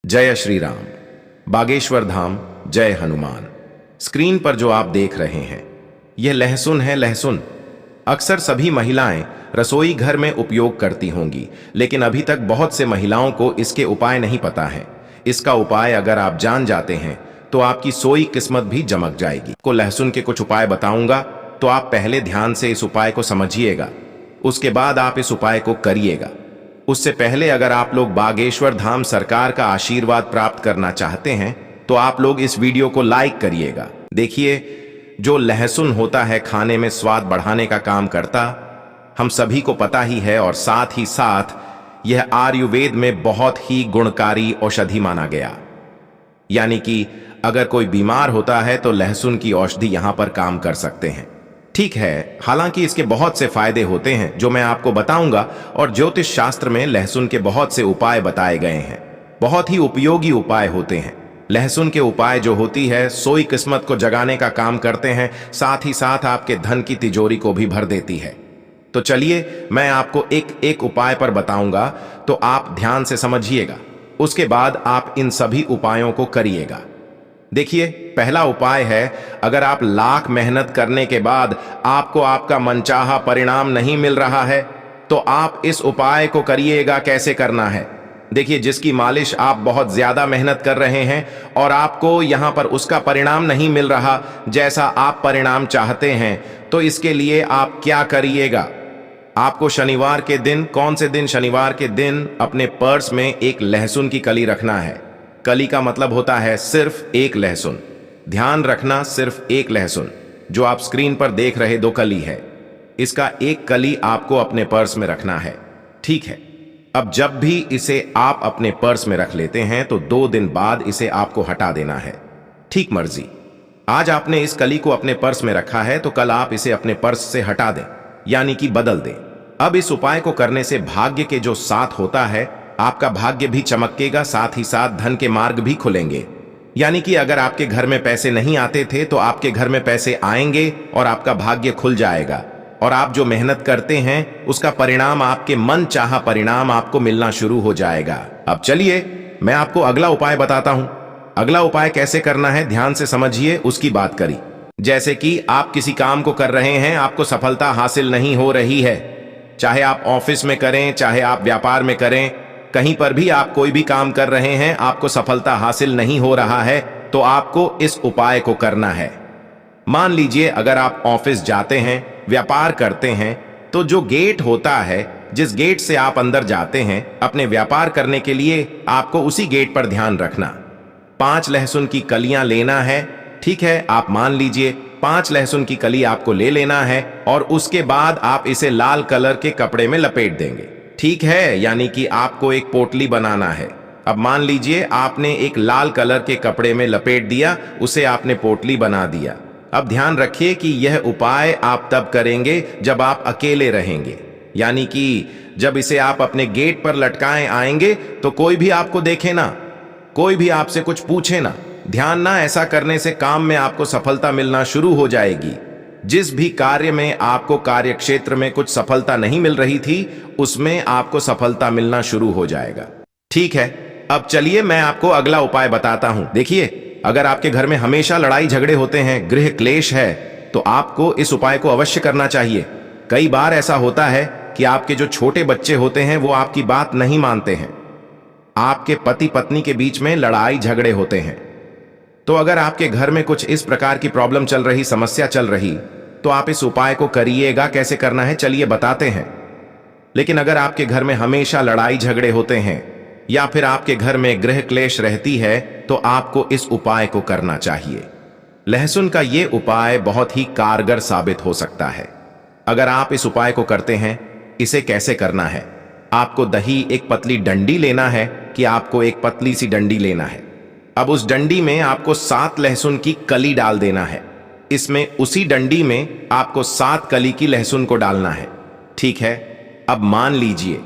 जय श्री राम। बागेश्वर धाम, जय हनुमान। स्क्रीन पर जो आप देख रहे हैं यह लहसुन है। लहसुन अक्सर सभी महिलाएं रसोई घर में उपयोग करती होंगी, लेकिन अभी तक बहुत से महिलाओं को इसके उपाय नहीं पता है। इसका उपाय अगर आप जान जाते हैं तो आपकी सोई किस्मत भी चमक जाएगी। को लहसुन के कुछ उपाय बताऊंगा, तो आप पहले ध्यान से इस उपाय को समझिएगा, उसके बाद आप इस उपाय को करिएगा। उससे पहले अगर आप लोग बागेश्वर धाम सरकार का आशीर्वाद प्राप्त करना चाहते हैं तो आप लोग इस वीडियो को लाइक करिएगा। देखिए, जो लहसुन होता है खाने में स्वाद बढ़ाने का काम करता, हम सभी को पता ही है, और साथ ही साथ यह आयुर्वेद में बहुत ही गुणकारी औषधि माना गया। यानी कि अगर कोई बीमार होता है तो लहसुन की औषधि यहां पर काम कर सकते हैं। ठीक है, हालांकि इसके बहुत से फायदे होते हैं जो मैं आपको बताऊंगा, और ज्योतिष शास्त्र में लहसुन के बहुत से उपाय बताए गए हैं। बहुत ही उपयोगी उपाय होते हैं। लहसुन के उपाय जो होती है सोई किस्मत को जगाने का काम करते हैं, साथ ही साथ आपके धन की तिजोरी को भी भर देती है। तो चलिए मैं आपको एक एक उपाय पर बताऊंगा, तो आप ध्यान से समझिएगा, उसके बाद आप इन सभी उपायों को करिएगा। देखिए, पहला उपाय है, अगर आप लाख मेहनत करने के बाद आपको आपका मनचाहा परिणाम नहीं मिल रहा है तो आप इस उपाय को करिएगा। कैसे करना है? देखिए, जिसकी मालिश आप बहुत ज्यादा मेहनत कर रहे हैं और आपको यहां पर उसका परिणाम नहीं मिल रहा जैसा आप परिणाम चाहते हैं, तो इसके लिए आप क्या करिएगा? आपको शनिवार के दिन, कौन से दिन? शनिवार के दिन अपने पर्स में एक लहसुन की कली रखना है। कली का मतलब होता है सिर्फ एक लहसुन। ध्यान रखना, सिर्फ एक लहसुन। जो आप स्क्रीन पर देख रहे दो कली है, इसका एक कली आपको अपने पर्स में रखना है। ठीक है, अब जब भी इसे आप अपने पर्स में रख लेते हैं तो 2 दिन बाद इसे आपको हटा देना है। ठीक मर्जी। आज आपने इस कली को अपने पर्स में रखा है तो कल आप इसे अपने पर्स से हटा दें, यानी कि बदल दें। अब इस उपाय को करने से भाग्य के जो साथ होता है, आपका भाग्य भी चमकेगा, साथ ही साथ धन के मार्ग भी खुलेंगे। यानी कि अगर आपके घर में पैसे नहीं आते थे तो आपके घर में पैसे आएंगे और आपका भाग्य खुल जाएगा, और आप जो मेहनत करते हैं उसका परिणाम, आपके मन चाहा परिणाम आपको मिलना शुरू हो जाएगा। अब चलिए मैं आपको अगला उपाय बताता हूं। अगला उपाय कैसे करना है ध्यान से समझिए, उसकी बात करी। जैसे कि आप किसी काम को कर रहे हैं, आपको सफलता हासिल नहीं हो रही है, चाहे आप ऑफिस में करें, चाहे आप व्यापार में करें, कहीं पर भी आप कोई भी काम कर रहे हैं, आपको सफलता हासिल नहीं हो रहा है, तो आपको इस उपाय को करना है। मान लीजिए अगर आप ऑफिस जाते हैं, व्यापार करते हैं, तो जो गेट होता है, जिस गेट से आप अंदर जाते हैं अपने व्यापार करने के लिए, आपको उसी गेट पर ध्यान रखना। 5 लहसुन की कलियां लेना है। ठीक है, आप मान लीजिए 5 लहसुन की कली आपको ले लेना है, और उसके बाद आप इसे लाल कलर के कपड़े में लपेट देंगे। ठीक है, यानी कि आपको एक पोटली बनाना है। अब मान लीजिए आपने एक लाल कलर के कपड़े में लपेट दिया, उसे आपने पोटली बना दिया। अब ध्यान रखिए कि यह उपाय आप तब करेंगे जब आप अकेले रहेंगे, यानी कि जब इसे आप अपने गेट पर लटकाएं आएंगे तो कोई भी आपको देखे ना, कोई भी आपसे कुछ पूछे ना। ध्यान ना, ऐसा करने से काम में आपको सफलता मिलना शुरू हो जाएगी। जिस भी कार्य में आपको कार्य क्षेत्र में कुछ सफलता नहीं मिल रही थी, उसमें आपको सफलता मिलना शुरू हो जाएगा। ठीक है, अब चलिए मैं आपको अगला उपाय बताता हूं। देखिए, अगर आपके घर में हमेशा लड़ाई झगड़े होते हैं, गृह क्लेश है, तो आपको इस उपाय को अवश्य करना चाहिए। कई बार ऐसा होता है कि आपके जो छोटे बच्चे होते हैं वो आपकी बात नहीं मानते हैं, आपके पति पत्नी के बीच में लड़ाई झगड़े होते हैं। तो अगर आपके घर में कुछ इस प्रकार की प्रॉब्लम चल रही, समस्या चल रही, तो आप इस उपाय को करिएगा। कैसे करना है चलिए बताते हैं। लेकिन अगर आपके घर में हमेशा लड़ाई झगड़े होते हैं या फिर आपके घर में गृह क्लेश रहती है, तो आपको इस उपाय को करना चाहिए। लहसुन का यह उपाय बहुत ही कारगर साबित हो सकता है अगर आप इस उपाय को करते हैं। इसे कैसे करना है? आपको दही, एक पतली डंडी लेना है, कि आपको एक पतली सी डंडी लेना है। अब उस डंडी में आपको 7 लहसुन की कली डाल देना है। इसमें उसी डंडी में आपको 7 कली की लहसुन को डालना है। ठीक है, अब मान लीजिए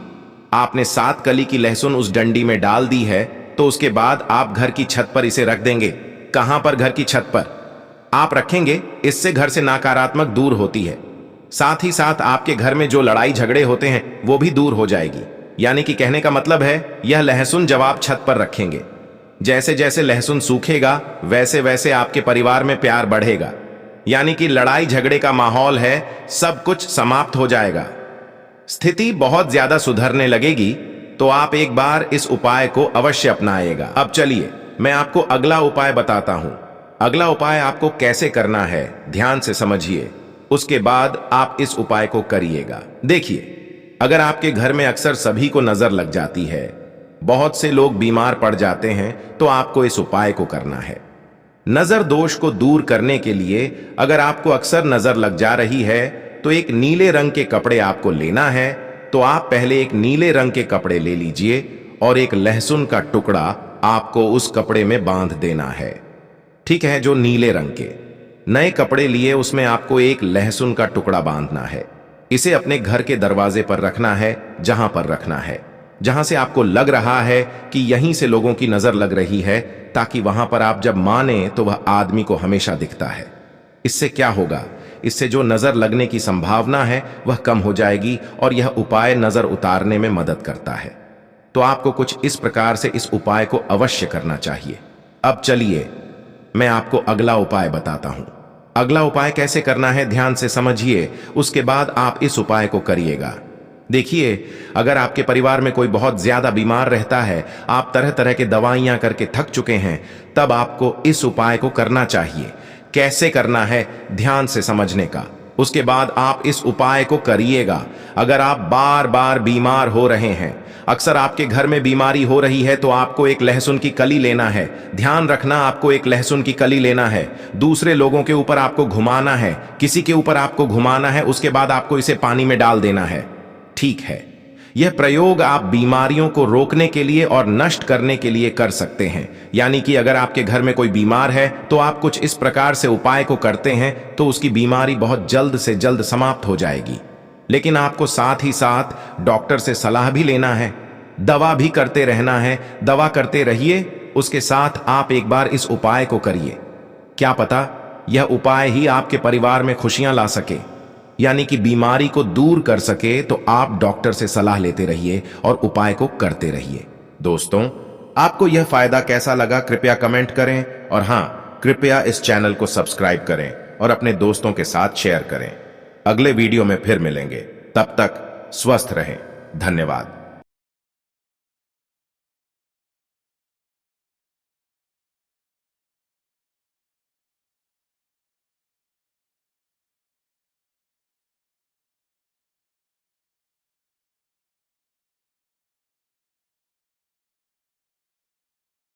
आपने 7 कली की लहसुन उस डंडी में डाल दी है, तो उसके बाद आप घर की छत पर इसे रख देंगे। कहां पर? घर की छत पर आप रखेंगे। इससे घर से नकारात्मक दूर होती है, साथ ही साथ आपके घर में जो लड़ाई झगड़े होते हैं वो भी दूर हो जाएगी। यानी कि कहने का मतलब है, यह लहसुन जब आप छत पर रखेंगे जैसे जैसे लहसुन सूखेगा वैसे वैसे आपके परिवार में प्यार बढ़ेगा, यानी कि लड़ाई झगड़े का माहौल है, सब कुछ समाप्त हो जाएगा। स्थिति बहुत ज्यादा सुधरने लगेगी तो आप एक बार इस उपाय को अवश्य अपनाएगा। अब चलिए मैं आपको अगला उपाय बताता हूं। अगला उपाय आपको कैसे करना है ध्यान से समझिए, उसके बाद आप इस उपाय को करिएगा। देखिए, अगर आपके घर में अक्सर सभी को नजर लग जाती है, बहुत से लोग बीमार पड़ जाते हैं, तो आपको इस उपाय को करना है। नजर दोष को दूर करने के लिए अगर आपको अक्सर नजर लग जा रही है तो एक नीले रंग के कपड़े आपको लेना है। तो आप पहले एक नीले रंग के कपड़े ले लीजिए और एक लहसुन का टुकड़ा आपको उस कपड़े में बांध देना है। ठीक है, जो नीले रंग के नए कपड़े लिए उसमें आपको एक लहसुन का टुकड़ा बांधना है। इसे अपने घर के दरवाजे पर रखना है, जहां पर रखना है, जहां से आपको लग रहा है कि यहीं से लोगों की नजर लग रही है, ताकि वहां पर आप जब माने तो वह आदमी को हमेशा दिखता है। इससे क्या होगा, इससे जो नजर लगने की संभावना है वह कम हो जाएगी और यह उपाय नजर उतारने में मदद करता है। तो आपको कुछ इस प्रकार से इस उपाय को अवश्य करना चाहिए। अब चलिए मैं आपको अगला उपाय बताता हूं। अगला उपाय कैसे करना है ध्यान से समझिए, उसके बाद आप इस उपाय को करिएगा। देखिए, अगर आपके परिवार में कोई बहुत ज्यादा बीमार रहता है, आप तरह तरह के दवाइयां करके थक चुके हैं, तब आपको इस उपाय को करना चाहिए। कैसे करना है ध्यान से समझने का, उसके बाद आप इस उपाय को करिएगा। अगर आप बार बार बीमार हो रहे हैं, अक्सर आपके घर में बीमारी हो रही है, तो आपको एक लहसुन की कली लेना है। ध्यान रखना, आपको एक लहसुन की कली लेना है, दूसरे लोगों के ऊपर आपको घुमाना है, किसी के ऊपर आपको घुमाना है, उसके बाद आपको इसे पानी में डाल देना है। ठीक है, यह प्रयोग आप बीमारियों को रोकने के लिए और नष्ट करने के लिए कर सकते हैं। यानी कि अगर आपके घर में कोई बीमार है तो आप कुछ इस प्रकार से उपाय को करते हैं तो उसकी बीमारी बहुत जल्द से जल्द समाप्त हो जाएगी। लेकिन आपको साथ ही साथ डॉक्टर से सलाह भी लेना है, दवा भी करते रहना है। दवा करते रहिए, उसके साथ आप एक बार इस उपाय को करिए। क्या पता यह उपाय ही आपके परिवार में खुशियां ला सके, यानी कि बीमारी को दूर कर सके। तो आप डॉक्टर से सलाह लेते रहिए और उपाय को करते रहिए। दोस्तों, आपको यह फायदा कैसा लगा कृपया कमेंट करें, और हां, कृपया इस चैनल को सब्सक्राइब करें और अपने दोस्तों के साथ शेयर करें। अगले वीडियो में फिर मिलेंगे, तब तक स्वस्थ रहें। धन्यवाद।